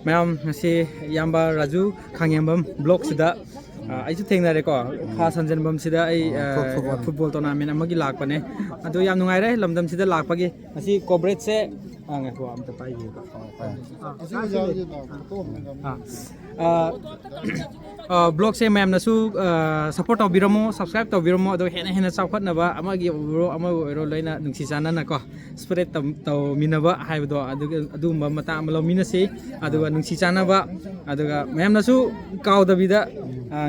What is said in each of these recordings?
Ma'am याबा Raju Khangembam block सिदा आइसु थेंगनारे को खा संजनबम सिदा फुटबॉल टूर्नामेंट अमगी लाकपने अदो याम नुंगाइरे लमदम सिदा लाकपगी असि कोबरेज से आंगे को अमता पाइगे ब्लॉग से मैम नसु सपोर्ट तौबिरमो सब्सक्राइब तौबिरमो अदो हेना हेना चावखतनबा अमगी ओरो अमा ओरो लोइना नुंसी चानना को स्प्रेड तौमिनबा हाइबदो अदुगुम्बा मता अमलो मिनसी अदुगा नुंसी चानबा अदुगा मैम नसु काउदबिदा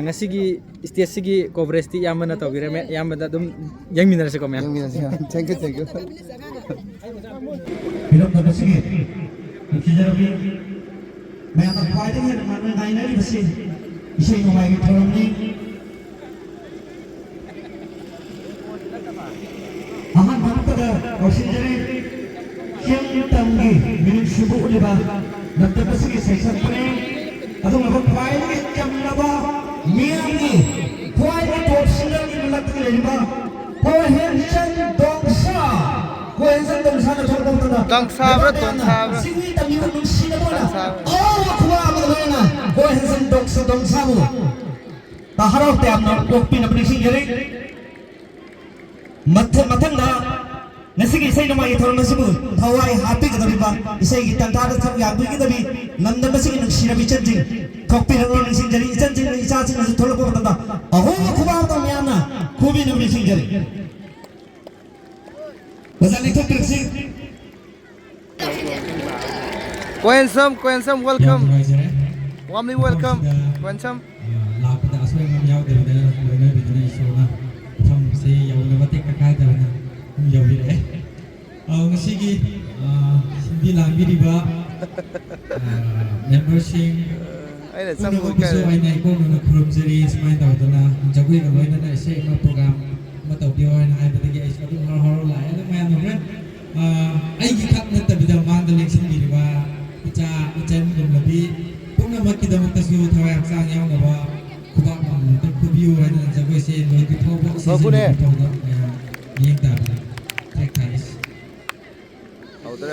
ngasiगी स्टेज सिगी कवरेज ती यामना तौबिरमे यामदा दुम यंगमिनरसे को मैम थैंक यू फिल्म तबसिगी किजरबी मैं आता फाइटिंग है माने नाइनरी बसी इसे नोमाई थोरमनी आहान भारतदा ओसिजरे खेल तंगी मिनिट सुबु उलिबा नतबसिगी सेक्शन पने अदुम अब फाइटिंग चमनबा मियामी फाइटिंग टॉपसिलर लतक लेबा कोहेंशन दोंगसा कोहेंशन दोंगसा न छोड़बोतना दोंगसा सिंगी तमी नुसिनबोना कोहेंसन दोंगसामु ताहाराव ते आपना टोपी नपनी सिंगरे मथंगा नसिगी इसै नमाई थोरमसिबु थवाई हापी गदबिबा इसै गी तंतादा सब याबु गिदबि नंदबसिगी नुसिरबि चंजिंग टोपी नपनी सिंगरे इचंजिंग इचाचिंग नसु थोलको बतदा अहो खुबा तो म्याना खुबी नपनी सिंगरे बजाली तो पिरसिंग Quensum, welcome. Warmly welcome. Quensum. Lapada aswai ngam yaw de bana bana bidna isona from se yaw na mate kakai de bana yaw bi re ngasi gi hindi lambi riba membership Ai na sam ko so ai nai ko na khurum jeri smai ta dana jagui ga loi na se ma program ma taw dio ai na ai bada gi ai sa hor hor lai na ma no re ai gi khat na ta bidal man da lection gi riba icha dum labi puna makki da makta su thawai aksang yaw na ba kuba ma ta kubiu ai na jagoi se loi gi thobo Babune. yeng ta tek thais Haudre.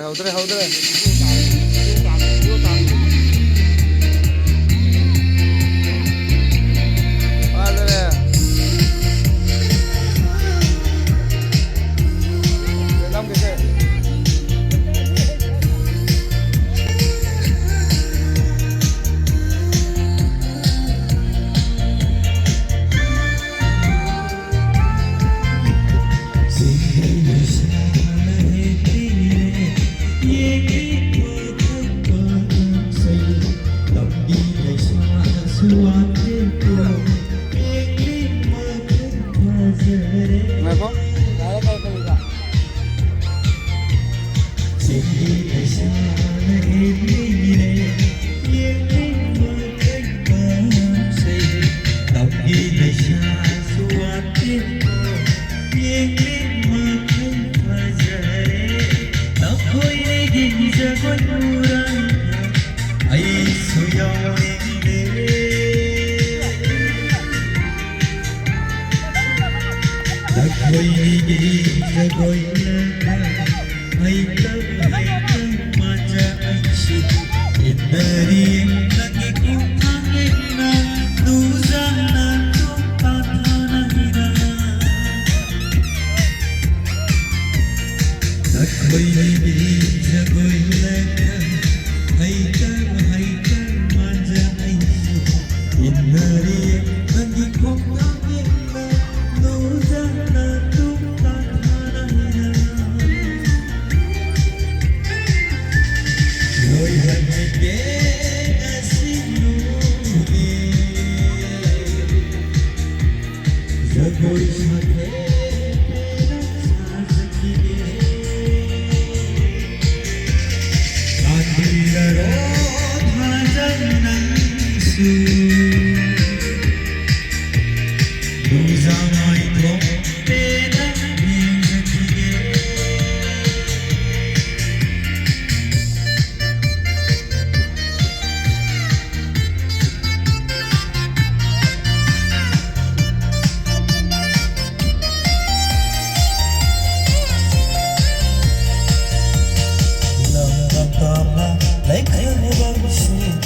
Like I never see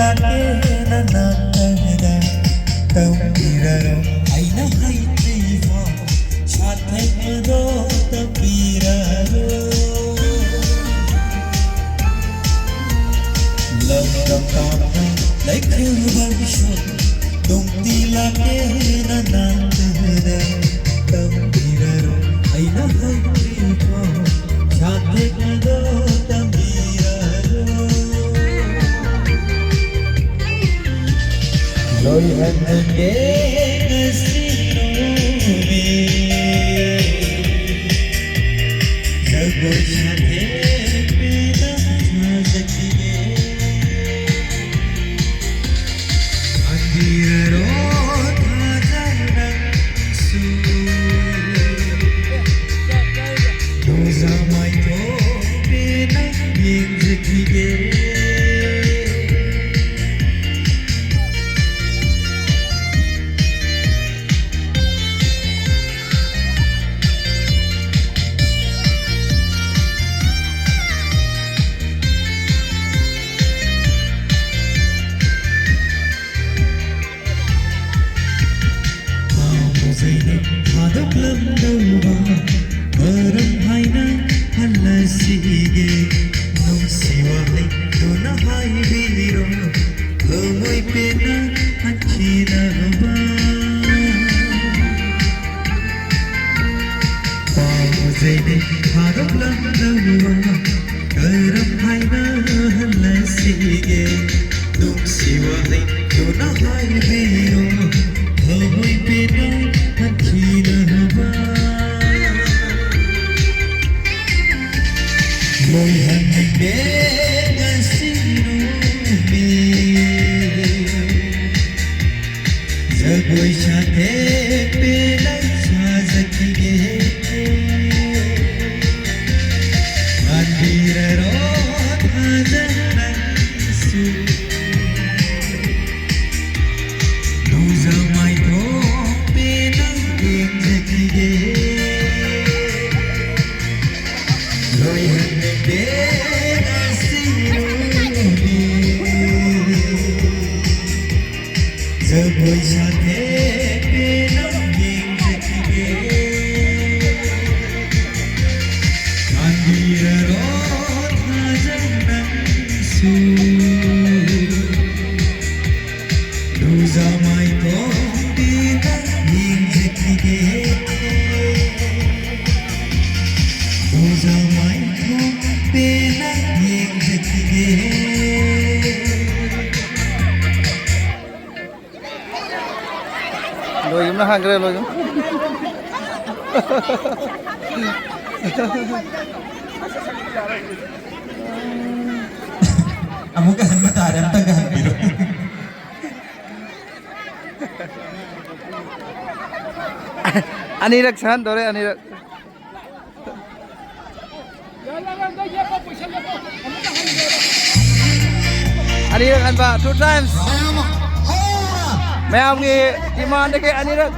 लाके ननातदा तंबिररो आईना हाइत्रिफो साथेदो तंबिररो लंगम तापना like बंशो तुमती लाके ननातदा तंबिररो आईना हाइत्रिफो साथेदो Loi hange nasino me jago chate pena sajkiye andiraro thajana su doza mai to pena yengkiye Hadap lamdawa Maram haina halasige Nung siwai Dona hai biro Lumoi pena Achina ba Pauzene Hadap lamdawa Maram haina halasige Nung siwai Dona hai biro Lumoi pena Loi hange nasino me jagoi chate pena sajkiye andiraro thajana su doza mai to pena yengkiye Loi hange nasino me jagoi chate pena yengkiye andiraro thajana su doza mai to pena yengkiye doza mai to pena yengkiye Loi na hangre loi Amuka hanmatara tangahan biro Anirak san dore anirak Anirak kan ba 2 times May am ngi demand ke anirak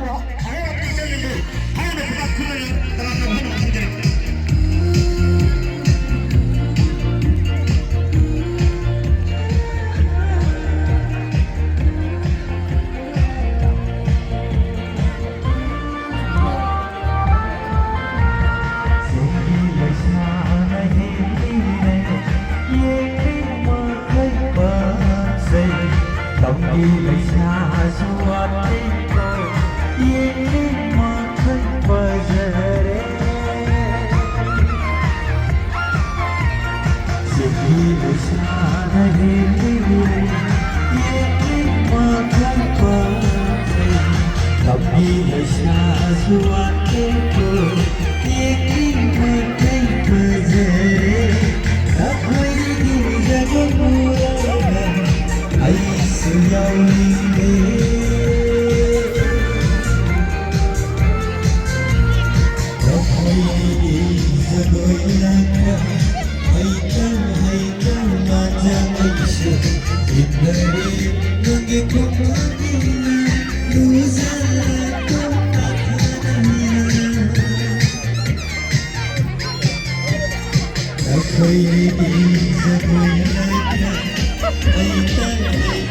Koy di sa koy na, ay tanay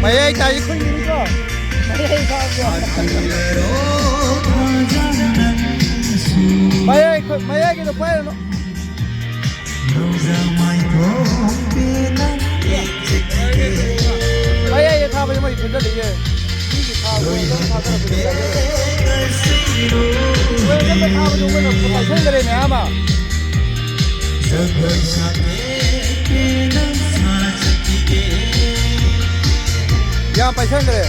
Mayay tayo ko dito. Mayay tayo. Mayay kita pwede no. Mayay yung tama yung may punta liye. Hindi tama yung tama yung punta liye. Pwede ka tama yung wala pumasok na rin ama. Yan pa siyang dere.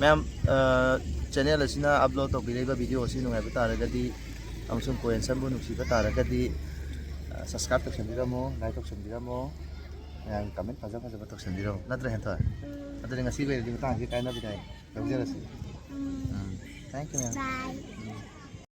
Ma'am, channel asina upload to binaiba video asino nga taragadi ang sung kuwensan mo nung siba taragadi subscribe to sendira mo, like to sendira mo, yang comment pa sa to sendira mo. Nadra hento. Nadra nga sibe di mo tang kita na binay. Pagdira si. Thank you ma'am. Bye.